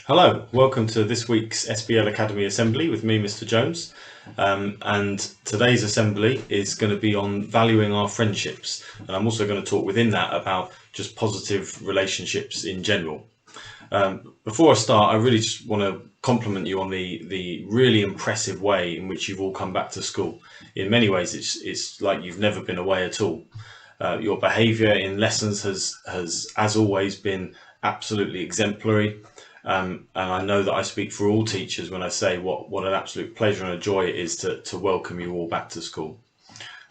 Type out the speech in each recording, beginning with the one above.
Hello, welcome to this week's SBL Academy Assembly with me, Mr. Jones. And today's assembly is going to be on valuing our friendships. And I'm also going to talk within that about just positive relationships in general. Before I start, I really just want to compliment you on the really impressive way in which you've all come back to school. In many ways, it's like you've never been away at all. Your behaviour in lessons has, as always, been absolutely exemplary. And I know that I speak for all teachers when I say what an absolute pleasure and a joy it is to welcome you all back to school.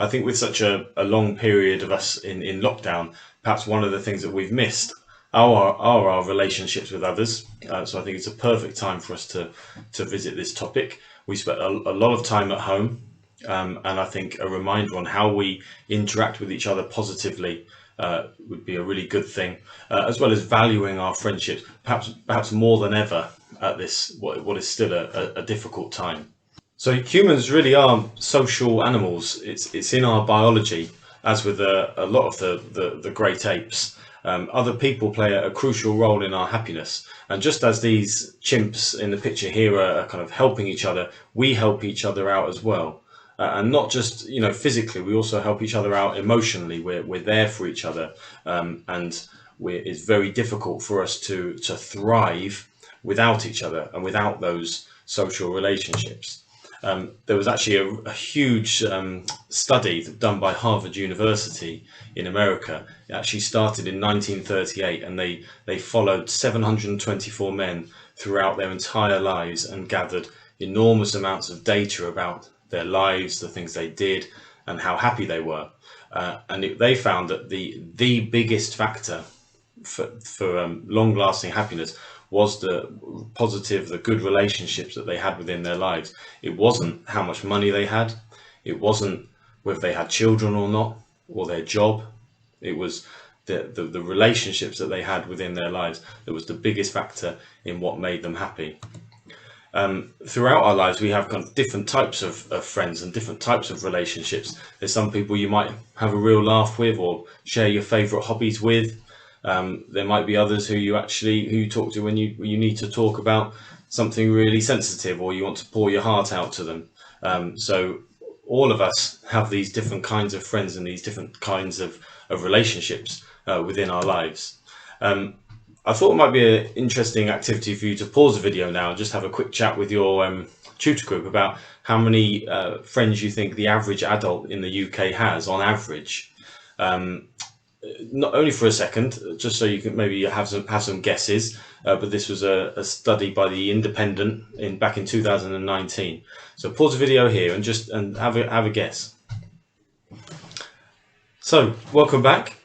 I think with such a long period of us in lockdown, perhaps one of the things that we've missed are our relationships with others. So I think it's a perfect time for us to visit this topic. We spent a lot of time at home, and I think a reminder on how we interact with each other positively would be a really good thing, as well as valuing our friendships, perhaps more than ever at this what is still a difficult time. So humans really are social animals. It's in our biology, as with a lot of the great apes. Other people play a crucial role in our happiness, and just as these chimps in the picture here are kind of helping each other, we help each other out as well. And not just physically, we also help each other out emotionally. We're there for each other, and it's very difficult for us to thrive without each other and without those social relationships. There was actually a huge study done by Harvard University in America. It actually started in 1938, and they followed 724 men throughout their entire lives and gathered enormous amounts of data about their lives, the things they did, and how happy they were. They found that the biggest factor for long-lasting happiness was the good relationships that they had within their lives. It wasn't how much money they had. It wasn't whether they had children or not, or their job. It was the relationships that they had within their lives that was the biggest factor in what made them happy. Throughout our lives, we have kind of different types of friends and different types of relationships. There's some people you might have a real laugh with or share your favourite hobbies with. There might be others who you talk to when you need to talk about something really sensitive, or you want to pour your heart out to them. So all of us have these different kinds of friends and these different kinds of relationships within our lives. I thought it might be an interesting activity for you to pause the video now and just have a quick chat with your tutor group about how many friends you think the average adult in the UK has on average. Not only for a second, just so you can maybe have some guesses, but this was a study by the Independent back in 2019. So pause the video here and have a guess. So welcome back.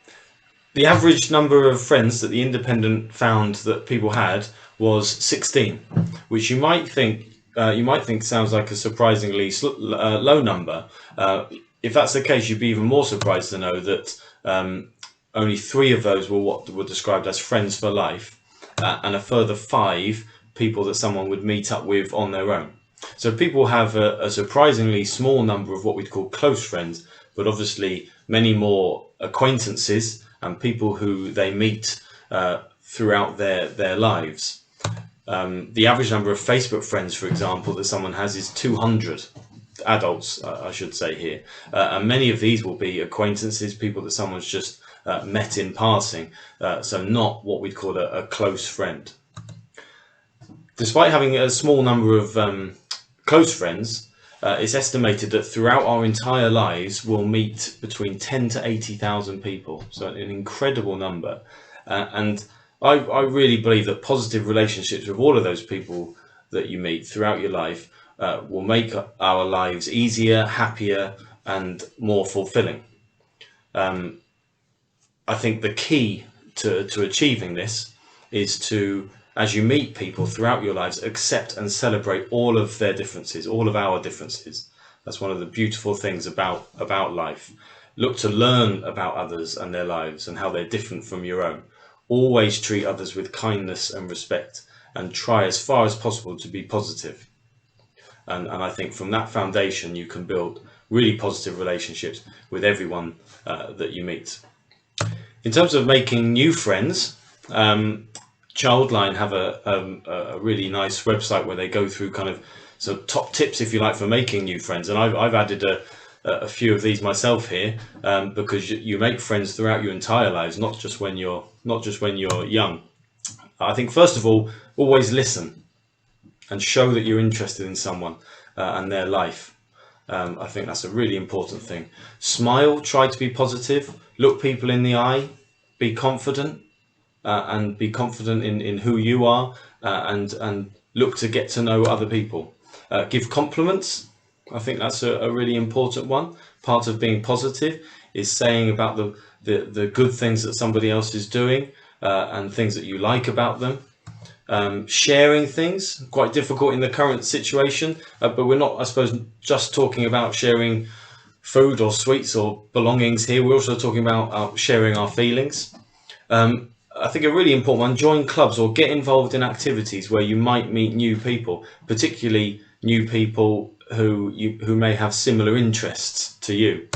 The average number of friends that the Independent found that people had was 16, which you might think sounds like a surprisingly low number. If that's the case, you'd be even more surprised to know that only 3 of those were what were described as friends for life, and a further 5 people that someone would meet up with on their own. So people have a surprisingly small number of what we'd call close friends, but obviously many more acquaintances and people who they meet throughout their lives. The average number of Facebook friends, for example, that someone has is 200 adults, I should say here. And many of these will be acquaintances, people that someone's just met in passing, so not what we'd call a close friend. Despite having a small number of close friends, it's estimated that throughout our entire lives we'll meet between 10 to 80,000 people, so an incredible number. And I really believe that positive relationships with all of those people that you meet throughout your life will make our lives easier, happier, and more fulfilling. I think the key to achieving this is to, as you meet people throughout your lives, accept and celebrate all of their differences, all of our differences. That's one of the beautiful things about life. Look to learn about others and their lives and how they're different from your own. Always treat others with kindness and respect, and try as far as possible to be positive. And I think from that foundation you can build really positive relationships with everyone that you meet. In terms of making new friends, Childline have a really nice website where they go through kind of some top tips, if you like, for making new friends. And I've added a few of these myself here, because you make friends throughout your entire lives, not just when you're young. I think first of all, always listen and show that you're interested in someone and their life. I think that's a really important thing. Smile, try to be positive, look people in the eye, be confident, and be confident in who you are, and look to get to know other people. Give compliments. I think that's a really important one. Part of being positive is saying about the good things that somebody else is doing, and things that you like about them. Sharing things, quite difficult in the current situation, but we're not, I suppose, just talking about sharing food or sweets or belongings here. We're also talking about sharing our feelings. I think a really important one: join clubs or get involved in activities where you might meet new people, particularly new people who may have similar interests to you.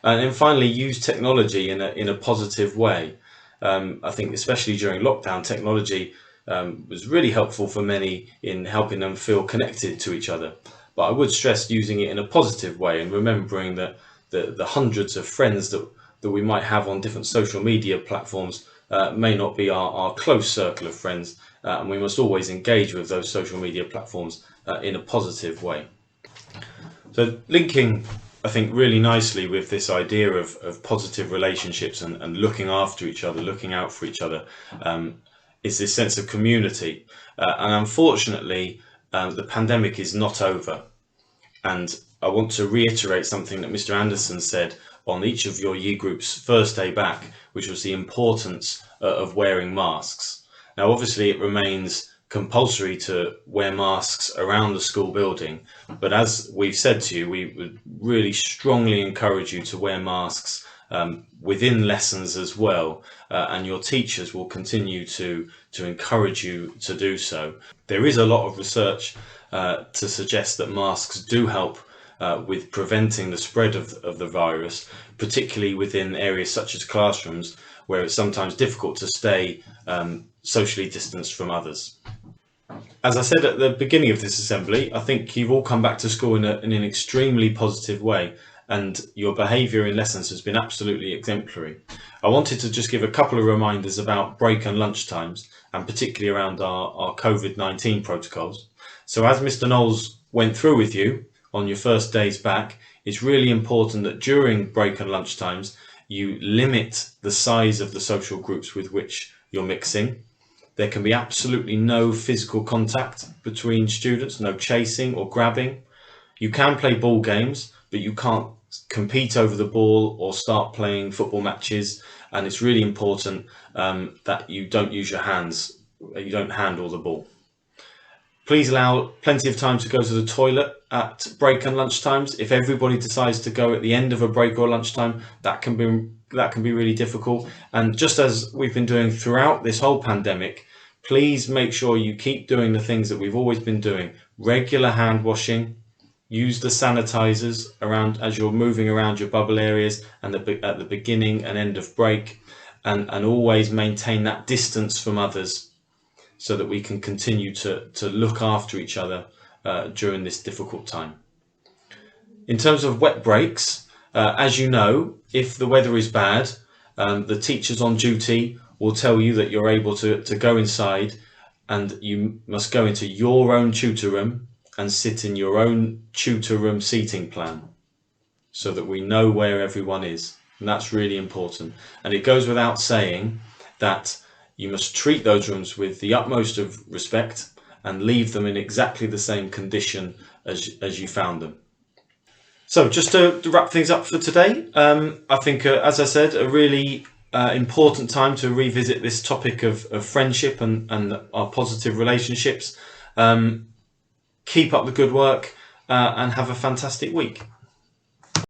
And then finally, use technology in a positive way. I think especially during lockdown, technology was really helpful for many in helping them feel connected to each other. But I would stress using it in a positive way and remembering that the hundreds of friends that we might have on different social media platforms may not be our close circle of friends, and we must always engage with those social media platforms in a positive way. So linking, I think, really nicely with this idea of positive relationships and looking after each other, looking out for each other, is this sense of community. And unfortunately, the pandemic is not over. And I want to reiterate something that Mr. Anderson said on each of your year groups' first day back, which was the importance of wearing masks. Now, obviously, it remains compulsory to wear masks around the school building, but as we've said to you, we would really strongly encourage you to wear masks within lessons as well, and your teachers will continue to encourage you to do so. There is a lot of research to suggest that masks do help with preventing the spread of the virus, particularly within areas such as classrooms, where it's sometimes difficult to stay socially distanced from others. As I said at the beginning of this assembly, I think you've all come back to school in an extremely positive way, and your behaviour in lessons has been absolutely exemplary. I wanted to just give a couple of reminders about break and lunch times, and particularly around our COVID-19 protocols. So as Mr. Knowles went through with you on your first days back, it's really important that during break and lunch times you limit the size of the social groups with which you're mixing. There can be absolutely no physical contact between students, no chasing or grabbing. You can play ball games, but you can't compete over the ball or start playing football matches. And it's really important that you don't use your hands, you don't handle the ball. Please allow plenty of time to go to the toilet at break and lunch times. If everybody decides to go at the end of a break or lunchtime, that can be really difficult. And just as we've been doing throughout this whole pandemic, please make sure you keep doing the things that we've always been doing. Regular hand washing, use the sanitizers around as you're moving around your bubble areas and at the beginning and end of break, and always maintain that distance from others, so that we can continue to look after each other during this difficult time. In terms of wet breaks, as you know, if the weather is bad, the teachers on duty will tell you that you're able to go inside, and you must go into your own tutor room and sit in your own tutor room seating plan, so that we know where everyone is. And that's really important. And it goes without saying that you must treat those rooms with the utmost of respect and leave them in exactly the same condition as you found them. So just to wrap things up for today, I think, as I said, a really important time to revisit this topic of friendship and our positive relationships. Keep up the good work and have a fantastic week.